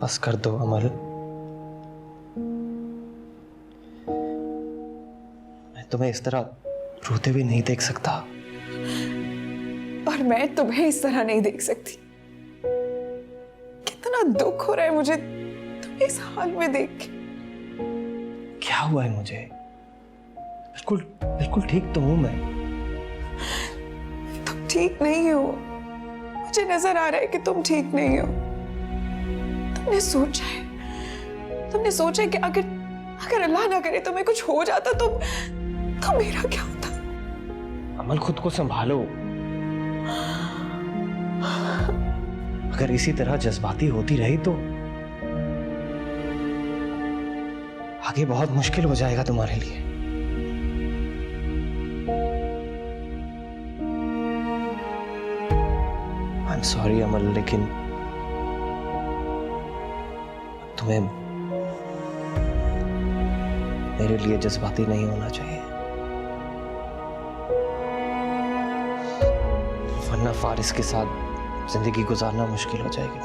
बस कर दो अमल। मैं तुम्हें इस तरह रोते हुए नहीं देख सकता। और मैं तुम्हें इस तरह नहीं देख सकती। कितना दुख हो रहा है मुझे तुम्हें इस हाल में देख के। क्या हुआ है मुझे? बिल्कुल बिल्कुल ठीक तो हूं मैं। तुम ठीक नहीं हो। मुझे नजर आ रहा है कि तुम ठीक नहीं हो। तुमने सोचा है कि अगर अल्लाह ना करे तुम्हें कुछ हो जाता तो मेरा क्या होता? अमल खुद को संभालो। अगर इसी तरह जज्बाती होती रही तो आगे बहुत मुश्किल हो जाएगा तुम्हारे लिए। आई एम सॉरी अमल, लेकिन तुम्हें मेरे लिए जज्बाती नहीं होना चाहिए, वरना फारिस के साथ जिंदगी गुजारना मुश्किल हो जाएगी।